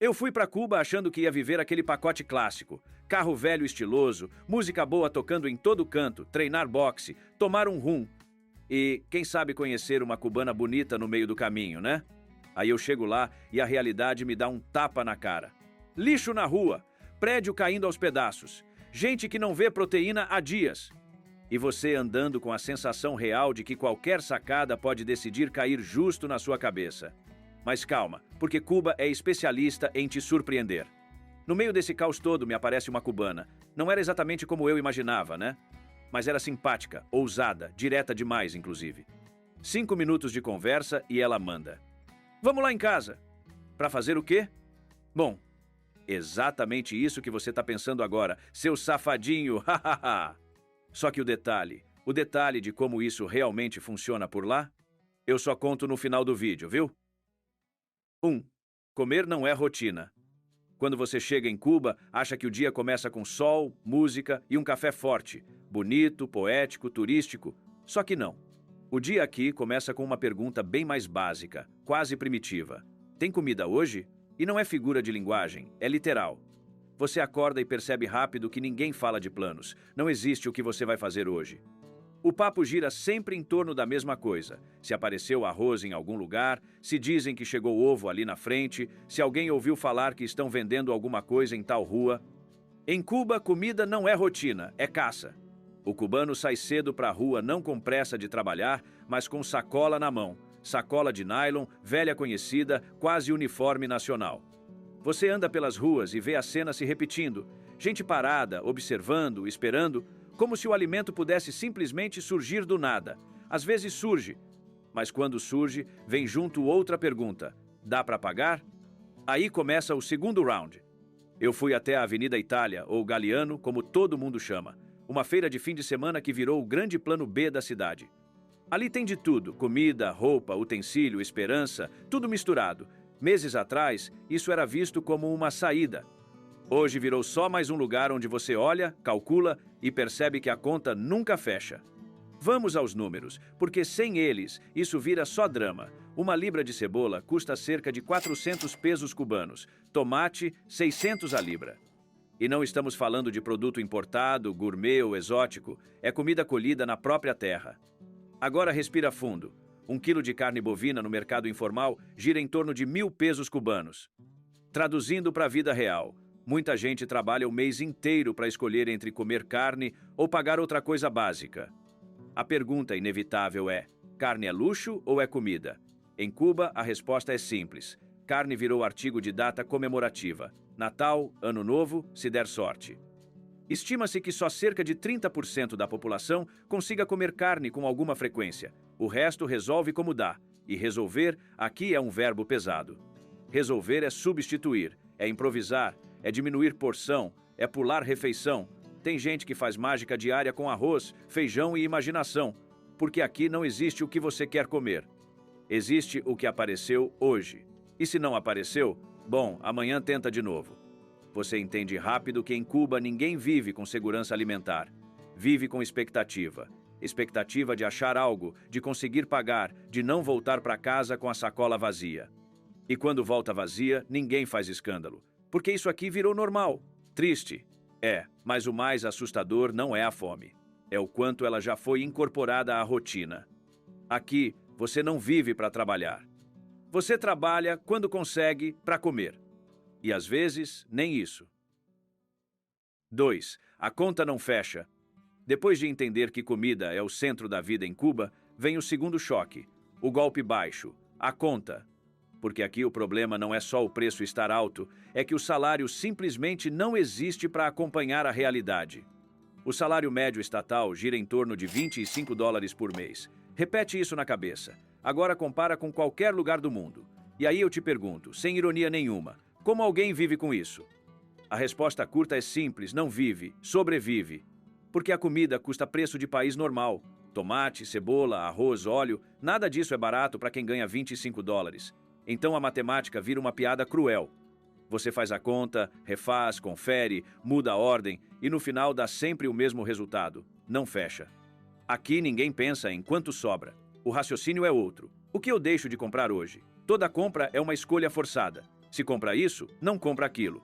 Eu fui para Cuba achando que ia viver aquele pacote clássico. Carro velho estiloso, música boa tocando em todo canto, treinar boxe, tomar um rum. E, quem sabe, conhecer uma cubana bonita no meio do caminho, né? Aí eu chego lá e a realidade me dá um tapa na cara. Lixo na rua, prédio caindo aos pedaços, gente que não vê proteína há dias. E você andando com a sensação real de que qualquer sacada pode decidir cair justo na sua cabeça. Mas calma, porque Cuba é especialista em te surpreender. No meio desse caos todo me aparece uma cubana. Não era exatamente como eu imaginava, né? Mas era simpática, ousada, direta demais, inclusive. 5 minutos de conversa e ela manda. Vamos lá em casa. Pra fazer o quê? Bom, exatamente isso que você tá pensando agora, seu safadinho, hahaha. Só que o detalhe de como isso realmente funciona por lá, eu só conto no final do vídeo, viu? 1. Comer não é rotina. Quando você chega em Cuba, acha que o dia começa com sol, música e um café forte, bonito, poético, turístico. Só que não. O dia aqui começa com uma pergunta bem mais básica, quase primitiva. Tem comida hoje? E não é figura de linguagem, é literal. Você acorda e percebe rápido que ninguém fala de planos. Não existe o que você vai fazer hoje. O papo gira sempre em torno da mesma coisa. Se apareceu arroz em algum lugar, se dizem que chegou ovo ali na frente, se alguém ouviu falar que estão vendendo alguma coisa em tal rua. Em Cuba, comida não é rotina, é caça. O cubano sai cedo para a rua não com pressa de trabalhar, mas com sacola na mão. Sacola de nylon, velha conhecida, quase uniforme nacional. Você anda pelas ruas e vê a cena se repetindo. Gente parada, observando, esperando, como se o alimento pudesse simplesmente surgir do nada. Às vezes surge, mas quando surge, vem junto outra pergunta. Dá para pagar? Aí começa o segundo round. Eu fui até a Avenida Itália, ou Galiano, como todo mundo chama. Uma feira de fim de semana que virou o grande plano B da cidade. Ali tem de tudo, comida, roupa, utensílio, esperança, tudo misturado. Meses atrás, isso era visto como uma saída. Hoje virou só mais um lugar onde você olha, calcula e percebe que a conta nunca fecha. Vamos aos números, porque sem eles, isso vira só drama. Uma libra de cebola custa cerca de 400 pesos cubanos, tomate, 600 a libra. E não estamos falando de produto importado, gourmet ou exótico, é comida colhida na própria terra. Agora respira fundo. 1 quilo de carne bovina no mercado informal gira em torno de 1.000 pesos cubanos. Traduzindo para a vida real, muita gente trabalha o mês inteiro para escolher entre comer carne ou pagar outra coisa básica. A pergunta inevitável é: carne é luxo ou é comida? Em Cuba, a resposta é simples. Carne virou artigo de data comemorativa. Natal, Ano Novo, se der sorte. Estima-se que só cerca de 30% da população consiga comer carne com alguma frequência. O resto resolve como dá. E resolver aqui é um verbo pesado. Resolver é substituir, é improvisar, é diminuir porção, é pular refeição. Tem gente que faz mágica diária com arroz, feijão e imaginação, porque aqui não existe o que você quer comer. Existe o que apareceu hoje. E se não apareceu, bom, amanhã tenta de novo. Você entende rápido que em Cuba ninguém vive com segurança alimentar. Vive com expectativa. Expectativa de achar algo, de conseguir pagar, de não voltar para casa com a sacola vazia. E quando volta vazia, ninguém faz escândalo. Porque isso aqui virou normal. Triste. É, mas o mais assustador não é a fome. É o quanto ela já foi incorporada à rotina. Aqui, você não vive para trabalhar. Você trabalha quando consegue para comer. E às vezes, nem isso. 2. A conta não fecha. Depois de entender que comida é o centro da vida em Cuba, vem o segundo choque. O golpe baixo. A conta. Porque aqui o problema não é só o preço estar alto, é que o salário simplesmente não existe para acompanhar a realidade. O salário médio estatal gira em torno de 25 dólares por mês. Repete isso na cabeça. Agora compara com qualquer lugar do mundo. E aí eu te pergunto, sem ironia nenhuma, como alguém vive com isso? A resposta curta é simples, não vive, sobrevive. Porque a comida custa preço de país normal. Tomate, cebola, arroz, óleo, nada disso é barato para quem ganha 25 dólares. Então a matemática vira uma piada cruel. Você faz a conta, refaz, confere, muda a ordem e no final dá sempre o mesmo resultado. Não fecha. Aqui ninguém pensa em quanto sobra. O raciocínio é outro. O que eu deixo de comprar hoje? Toda compra é uma escolha forçada. Se compra isso, não compra aquilo.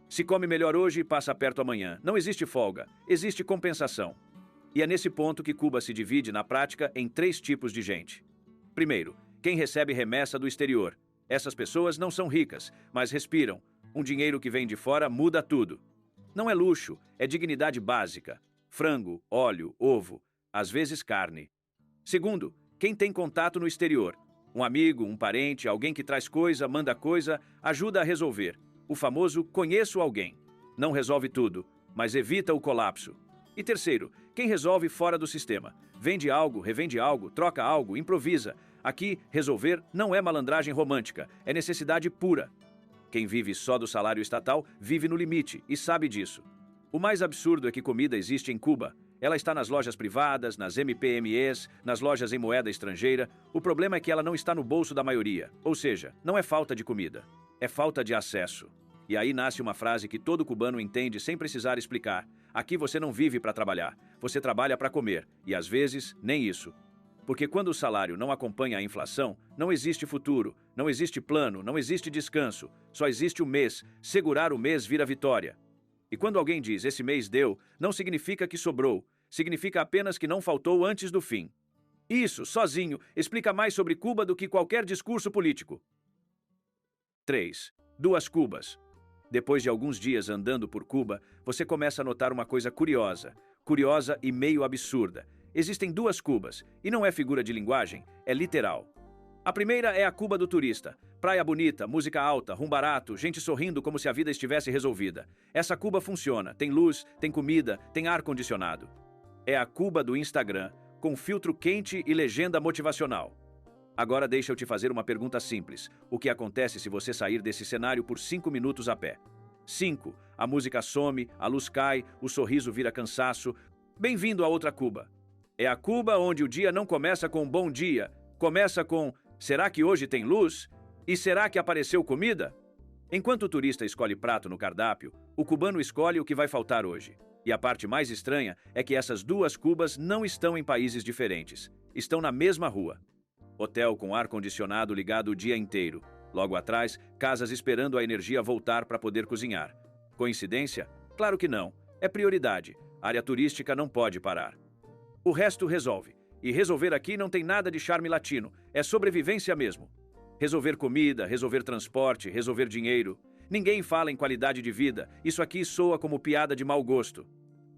Se come melhor hoje, passa perto amanhã. Não existe folga, existe compensação. E é nesse ponto que Cuba se divide, na prática, em 3 tipos de gente. Primeiro, quem recebe remessa do exterior. Essas pessoas não são ricas, mas respiram. Um dinheiro que vem de fora muda tudo. Não é luxo, é dignidade básica. Frango, óleo, ovo, às vezes carne. Segundo, quem tem contato no exterior. Um amigo, um parente, alguém que traz coisa, manda coisa, ajuda a resolver. O famoso conheço alguém. Não resolve tudo, mas evita o colapso. E terceiro, quem resolve fora do sistema. Vende algo, revende algo, troca algo, improvisa. Aqui, resolver não é malandragem romântica, é necessidade pura. Quem vive só do salário estatal vive no limite e sabe disso. O mais absurdo é que comida existe em Cuba. Ela está nas lojas privadas, nas MPMEs, nas lojas em moeda estrangeira. O problema é que ela não está no bolso da maioria. Ou seja, não é falta de comida, é falta de acesso. E aí nasce uma frase que todo cubano entende sem precisar explicar. Aqui você não vive para trabalhar, você trabalha para comer. E às vezes, nem isso. Porque quando o salário não acompanha a inflação, não existe futuro, não existe plano, não existe descanso. Só existe o mês. Segurar o mês vira vitória. E quando alguém diz esse mês deu, não significa que sobrou. Significa apenas que não faltou antes do fim. Isso, sozinho, explica mais sobre Cuba do que qualquer discurso político. 3. 2 Cubas. Depois de alguns dias andando por Cuba, você começa a notar uma coisa curiosa e meio absurda. Existem 2 Cubas, e não é figura de linguagem, é literal. A primeira é a Cuba do turista. Praia bonita, música alta, rum barato, gente sorrindo como se a vida estivesse resolvida. Essa Cuba funciona, tem luz, tem comida, tem ar-condicionado. É a Cuba do Instagram, com filtro quente e legenda motivacional. Agora deixa eu te fazer uma pergunta simples. O que acontece se você sair desse cenário por 5 minutos a pé? 5. A música some, a luz cai, o sorriso vira cansaço. Bem-vindo a outra Cuba. É a Cuba onde o dia não começa com um bom dia, começa com será que hoje tem luz? E será que apareceu comida? Enquanto o turista escolhe prato no cardápio, o cubano escolhe o que vai faltar hoje. E a parte mais estranha é que essas 2 Cubas não estão em países diferentes. Estão na mesma rua. Hotel com ar-condicionado ligado o dia inteiro. Logo atrás, casas esperando a energia voltar para poder cozinhar. Coincidência? Claro que não. É prioridade. Área turística não pode parar. O resto resolve. E resolver aqui não tem nada de charme latino. É sobrevivência mesmo. Resolver comida, resolver transporte, resolver dinheiro. Ninguém fala em qualidade de vida. Isso aqui soa como piada de mau gosto.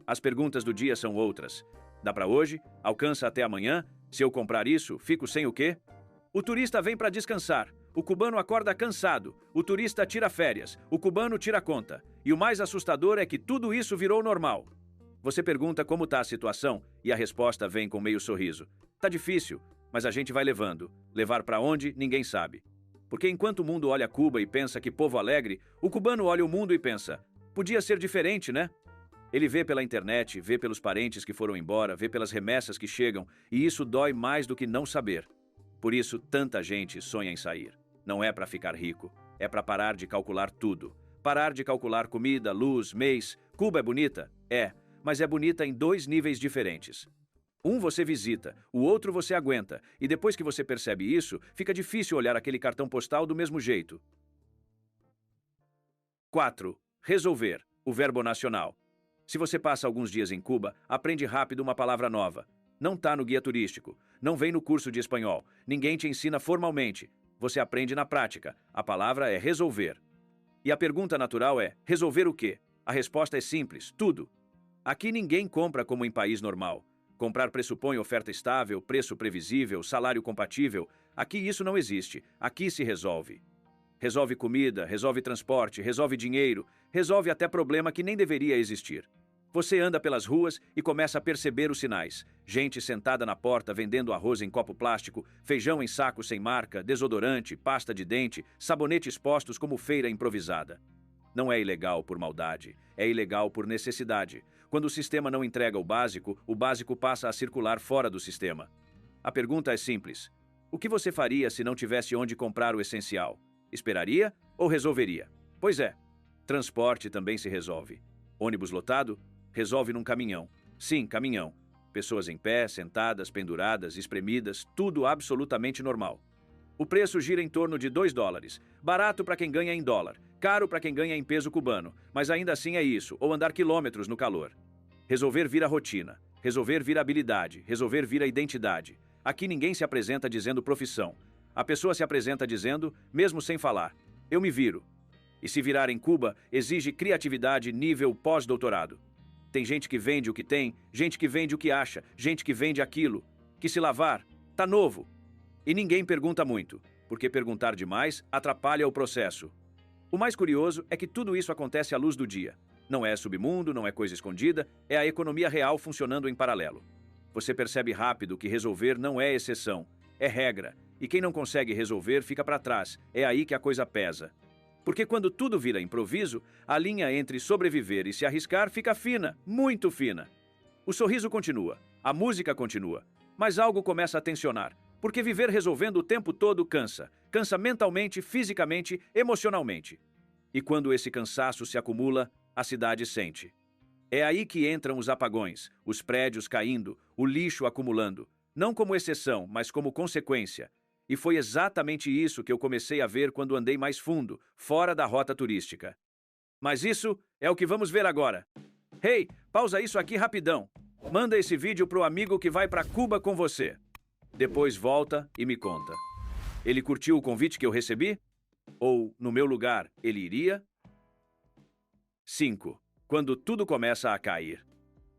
As perguntas do dia são outras. Dá para hoje? Alcança até amanhã? Se eu comprar isso, fico sem o quê? O turista vem para descansar. O cubano acorda cansado. O turista tira férias. O cubano tira conta. E o mais assustador é que tudo isso virou normal. Você pergunta como está a situação e a resposta vem com meio sorriso. Tá difícil, mas a gente vai levando. Levar para onde, ninguém sabe. Porque enquanto o mundo olha Cuba e pensa que povo alegre, o cubano olha o mundo e pensa, podia ser diferente, né? Ele vê pela internet, vê pelos parentes que foram embora, vê pelas remessas que chegam, e isso dói mais do que não saber. Por isso, tanta gente sonha em sair. Não é para ficar rico, é para parar de calcular tudo. Parar de calcular comida, luz, mês. Cuba é bonita? É, mas é bonita em 2 níveis diferentes. Um você visita, o outro você aguenta, e depois que você percebe isso, fica difícil olhar aquele cartão postal do mesmo jeito. 4. Resolver, o verbo nacional. Se você passa alguns dias em Cuba, aprende rápido uma palavra nova. Não está no guia turístico, não vem no curso de espanhol, ninguém te ensina formalmente. Você aprende na prática. A palavra é resolver. E a pergunta natural é, resolver o quê? A resposta é simples, tudo. Aqui ninguém compra como em país normal. Comprar pressupõe oferta estável, preço previsível, salário compatível. Aqui isso não existe. Aqui se resolve. Resolve comida, resolve transporte, resolve dinheiro, resolve até problema que nem deveria existir. Você anda pelas ruas e começa a perceber os sinais. Gente sentada na porta vendendo arroz em copo plástico, feijão em saco sem marca, desodorante, pasta de dente, sabonetes postos como feira improvisada. Não é ilegal por maldade, é ilegal por necessidade. Quando o sistema não entrega o básico passa a circular fora do sistema. A pergunta é simples. O que você faria se não tivesse onde comprar o essencial? Esperaria ou resolveria? Pois é, transporte também se resolve. Ônibus lotado? Resolve num caminhão. Sim, caminhão. Pessoas em pé, sentadas, penduradas, espremidas, tudo absolutamente normal. O preço gira em torno de $2. Barato para quem ganha em dólar, caro para quem ganha em peso cubano, mas ainda assim é isso, ou andar quilômetros no calor. Resolver vira rotina, resolver vira habilidade, resolver vira identidade. Aqui ninguém se apresenta dizendo profissão. A pessoa se apresenta dizendo, mesmo sem falar, eu me viro. E se virar em Cuba, exige criatividade nível pós-doutorado. Tem gente que vende o que tem, gente que vende o que acha, gente que vende aquilo. Que se lavar, tá novo. E ninguém pergunta muito, porque perguntar demais atrapalha o processo. O mais curioso é que tudo isso acontece à luz do dia. Não é submundo, não é coisa escondida, é a economia real funcionando em paralelo. Você percebe rápido que resolver não é exceção, é regra. E quem não consegue resolver fica para trás, é aí que a coisa pesa. Porque quando tudo vira improviso, a linha entre sobreviver e se arriscar fica fina, muito fina. O sorriso continua, a música continua, mas algo começa a tensionar. Porque viver resolvendo o tempo todo cansa. Cansa mentalmente, fisicamente, emocionalmente. E quando esse cansaço se acumula, a cidade sente. É aí que entram os apagões, os prédios caindo, o lixo acumulando. Não como exceção, mas como consequência. E foi exatamente isso que eu comecei a ver quando andei mais fundo, fora da rota turística. Mas isso é o que vamos ver agora. Hey, pausa isso aqui rapidão. Manda esse vídeo pro amigo que vai para Cuba com você. Depois volta e me conta. Ele curtiu o convite que eu recebi? Ou, no meu lugar, ele iria? 5. Quando tudo começa a cair.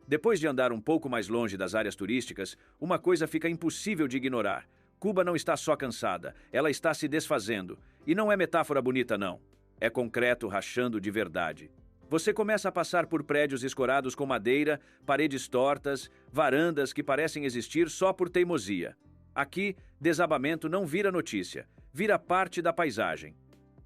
Depois de andar um pouco mais longe das áreas turísticas, uma coisa fica impossível de ignorar. Cuba não está só cansada, ela está se desfazendo. E não é metáfora bonita, não. É concreto rachando de verdade. Você começa a passar por prédios escorados com madeira, paredes tortas, varandas que parecem existir só por teimosia. Aqui, desabamento não vira notícia, vira parte da paisagem.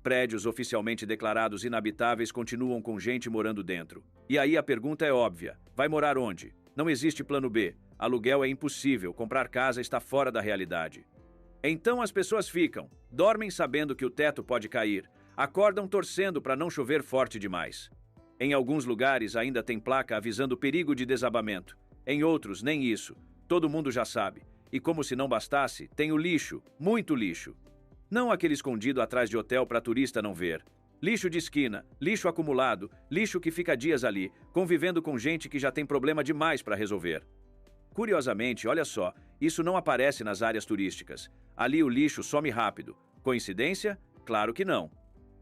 Prédios oficialmente declarados inabitáveis continuam com gente morando dentro. E aí a pergunta é óbvia: vai morar onde? Não existe plano B. Aluguel é impossível, comprar casa está fora da realidade. Então as pessoas ficam, dormem sabendo que o teto pode cair, acordam torcendo para não chover forte demais. Em alguns lugares ainda tem placa avisando perigo de desabamento. Em outros, nem isso. Todo mundo já sabe. E como se não bastasse, tem o lixo, muito lixo. Não aquele escondido atrás de hotel para turista não ver. Lixo de esquina, lixo acumulado, lixo que fica dias ali, convivendo com gente que já tem problema demais para resolver. Curiosamente, olha só, isso não aparece nas áreas turísticas. Ali o lixo some rápido. Coincidência? Claro que não.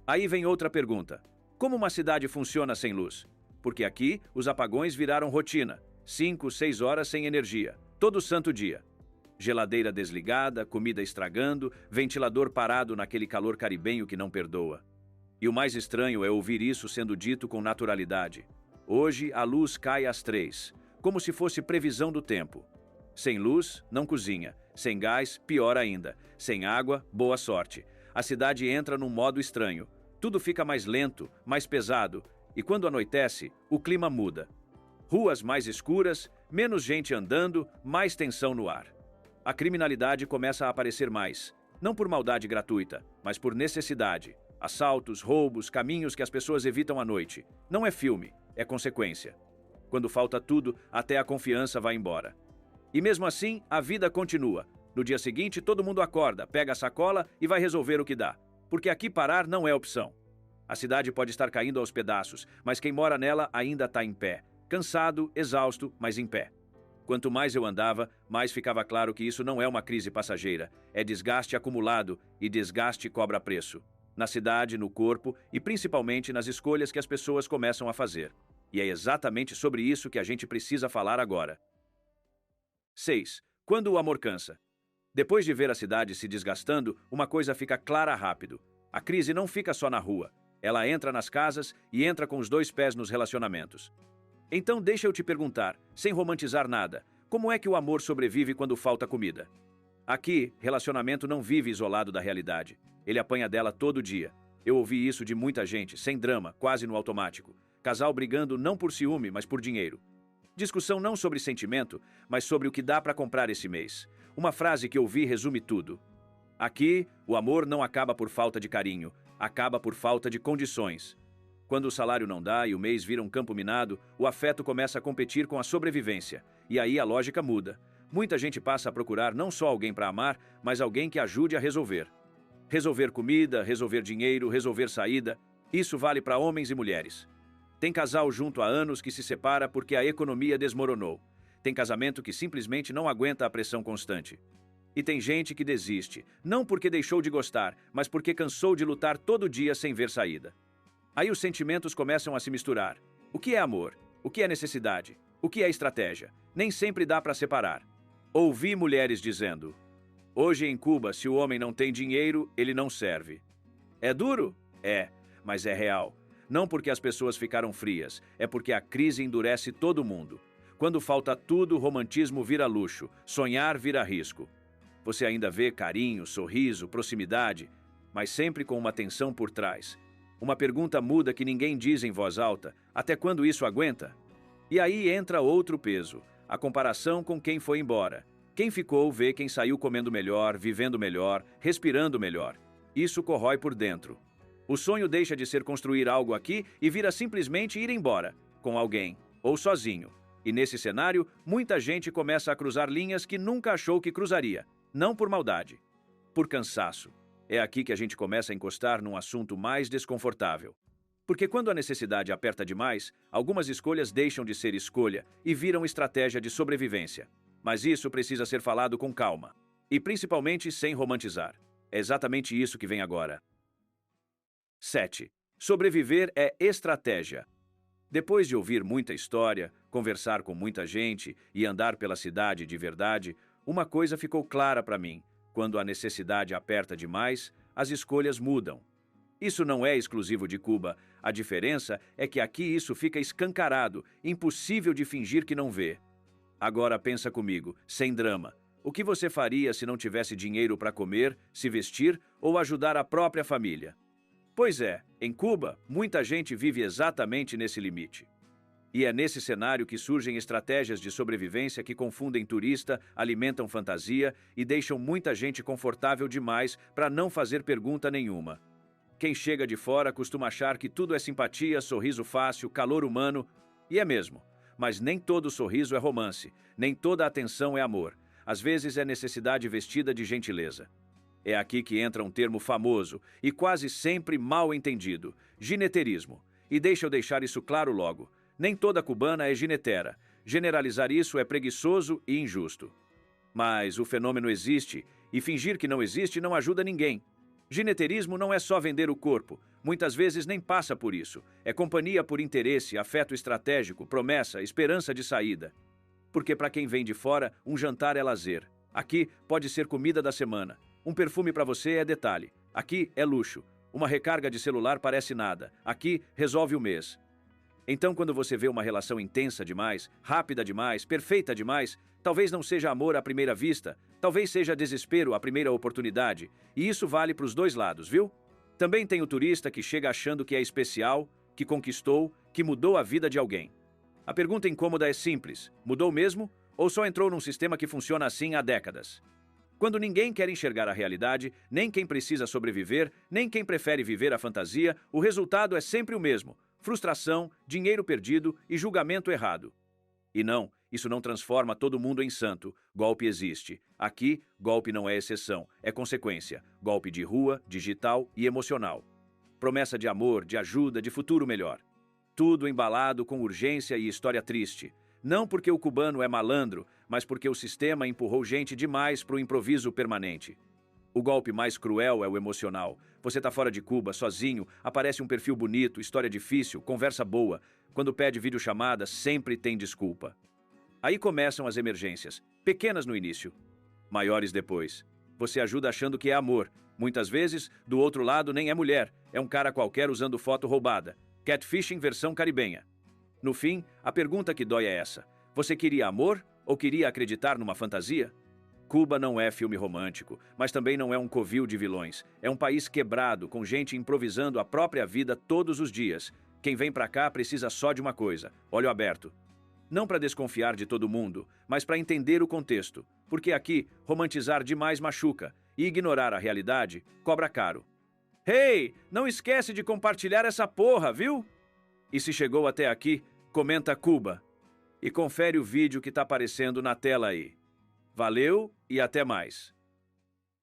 Aí vem outra pergunta. Como uma cidade funciona sem luz? Porque aqui os apagões viraram rotina. 5, 6 horas sem energia, todo santo dia. Geladeira desligada, comida estragando, ventilador parado naquele calor caribenho que não perdoa. E o mais estranho é ouvir isso sendo dito com naturalidade. Hoje a luz cai às 3, como se fosse previsão do tempo. Sem luz, não cozinha. Sem gás, pior ainda. Sem água, boa sorte. A cidade entra num modo estranho. Tudo fica mais lento, mais pesado, e quando anoitece, o clima muda. Ruas mais escuras, menos gente andando, mais tensão no ar. A criminalidade começa a aparecer mais, não por maldade gratuita, mas por necessidade. Assaltos, roubos, caminhos que as pessoas evitam à noite. Não é filme, é consequência. Quando falta tudo, até a confiança vai embora. E mesmo assim, a vida continua. No dia seguinte, todo mundo acorda, pega a sacola e vai resolver o que dá. Porque aqui parar não é opção. A cidade pode estar caindo aos pedaços, mas quem mora nela ainda está em pé. Cansado, exausto, mas em pé. Quanto mais eu andava, mais ficava claro que isso não é uma crise passageira. É desgaste acumulado, e desgaste cobra preço. Na cidade, no corpo e principalmente nas escolhas que as pessoas começam a fazer. E é exatamente sobre isso que a gente precisa falar agora. 6. Quando o amor cansa. Depois de ver a cidade se desgastando, uma coisa fica clara rápido. A crise não fica só na rua. Ela entra nas casas e entra com os 2 pés nos relacionamentos. Então deixa eu te perguntar, sem romantizar nada, como é que o amor sobrevive quando falta comida? Aqui, relacionamento não vive isolado da realidade. Ele apanha dela todo dia. Eu ouvi isso de muita gente, sem drama, quase no automático. Casal brigando não por ciúme, mas por dinheiro. Discussão não sobre sentimento, mas sobre o que dá para comprar esse mês. Uma frase que ouvi resume tudo. Aqui, o amor não acaba por falta de carinho, acaba por falta de condições. Quando o salário não dá e o mês vira um campo minado, o afeto começa a competir com a sobrevivência. E aí a lógica muda. Muita gente passa a procurar não só alguém para amar, mas alguém que ajude a resolver. Resolver comida, resolver dinheiro, resolver saída, isso vale para homens e mulheres. Tem casal junto há anos que se separa porque a economia desmoronou. Tem casamento que simplesmente não aguenta a pressão constante. E tem gente que desiste, não porque deixou de gostar, mas porque cansou de lutar todo dia sem ver saída. Aí os sentimentos começam a se misturar. O que é amor? O que é necessidade? O que é estratégia? Nem sempre dá para separar. Ouvi mulheres dizendo: hoje em Cuba, se o homem não tem dinheiro, ele não serve. É duro? É, mas é real. Não porque as pessoas ficaram frias, é porque a crise endurece todo mundo. Quando falta tudo, romantismo vira luxo, sonhar vira risco. Você ainda vê carinho, sorriso, proximidade, mas sempre com uma tensão por trás. Uma pergunta muda que ninguém diz em voz alta: até quando isso aguenta? E aí entra outro peso, a comparação com quem foi embora. Quem ficou vê quem saiu comendo melhor, vivendo melhor, respirando melhor. Isso corrói por dentro. O sonho deixa de ser construir algo aqui e vira simplesmente ir embora, com alguém, ou sozinho. E nesse cenário, muita gente começa a cruzar linhas que nunca achou que cruzaria. Não por maldade, por cansaço. É aqui que a gente começa a encostar num assunto mais desconfortável. Porque quando a necessidade aperta demais, algumas escolhas deixam de ser escolha e viram estratégia de sobrevivência. Mas isso precisa ser falado com calma. E principalmente sem romantizar. É exatamente isso que vem agora. 7. Sobreviver é estratégia. Depois de ouvir muita história, conversar com muita gente e andar pela cidade de verdade, uma coisa ficou clara para mim: quando a necessidade aperta demais, as escolhas mudam. Isso não é exclusivo de Cuba. A diferença é que aqui isso fica escancarado, impossível de fingir que não vê. Agora pensa comigo, sem drama. O que você faria se não tivesse dinheiro para comer, se vestir ou ajudar a própria família? Pois é, em Cuba, muita gente vive exatamente nesse limite. E é nesse cenário que surgem estratégias de sobrevivência que confundem turista, alimentam fantasia e deixam muita gente confortável demais para não fazer pergunta nenhuma. Quem chega de fora costuma achar que tudo é simpatia, sorriso fácil, calor humano, e é mesmo. Mas nem todo sorriso é romance, nem toda atenção é amor. Às vezes é necessidade vestida de gentileza. É aqui que entra um termo famoso e quase sempre mal entendido: gineterismo. E deixa eu deixar isso claro logo. Nem toda cubana é ginetera. Generalizar isso é preguiçoso e injusto. Mas o fenômeno existe, e fingir que não existe não ajuda ninguém. Gineterismo não é só vender o corpo. Muitas vezes nem passa por isso. É companhia por interesse, afeto estratégico, promessa, esperança de saída. Porque para quem vem de fora, um jantar é lazer. Aqui pode ser comida da semana. Um perfume para você é detalhe. Aqui é luxo. Uma recarga de celular parece nada. Aqui resolve o mês. Então, quando você vê uma relação intensa demais, rápida demais, perfeita demais, talvez não seja amor à primeira vista, talvez seja desespero à primeira oportunidade. E isso vale para os dois lados, viu? Também tem o turista que chega achando que é especial, que conquistou, que mudou a vida de alguém. A pergunta incômoda é simples: mudou mesmo? Ou só entrou num sistema que funciona assim há décadas? Quando ninguém quer enxergar a realidade, nem quem precisa sobreviver, nem quem prefere viver a fantasia, o resultado é sempre o mesmo: frustração, dinheiro perdido e julgamento errado. E não, isso não transforma todo mundo em santo. Golpe existe. Aqui, golpe não é exceção, é consequência. Golpe de rua, digital e emocional. Promessa de amor, de ajuda, de futuro melhor. Tudo embalado com urgência e história triste. Não porque o cubano é malandro, mas porque o sistema empurrou gente demais para o improviso permanente. O golpe mais cruel é o emocional. Você tá fora de Cuba, sozinho, aparece um perfil bonito, história difícil, conversa boa. Quando pede videochamada, sempre tem desculpa. Aí começam as emergências, pequenas no início, maiores depois. Você ajuda achando que é amor. Muitas vezes, do outro lado nem é mulher, é um cara qualquer usando foto roubada. Catfishing versão caribenha. No fim, a pergunta que dói é essa: você queria amor ou queria acreditar numa fantasia? Cuba não é filme romântico, mas também não é um covil de vilões. É um país quebrado, com gente improvisando a própria vida todos os dias. Quem vem pra cá precisa só de uma coisa: olho aberto. Não para desconfiar de todo mundo, mas para entender o contexto. Porque aqui, romantizar demais machuca, e ignorar a realidade cobra caro. Hey, não esquece de compartilhar essa porra, viu? E se chegou até aqui, comenta Cuba. E confere o vídeo que tá aparecendo na tela aí. Valeu e até mais.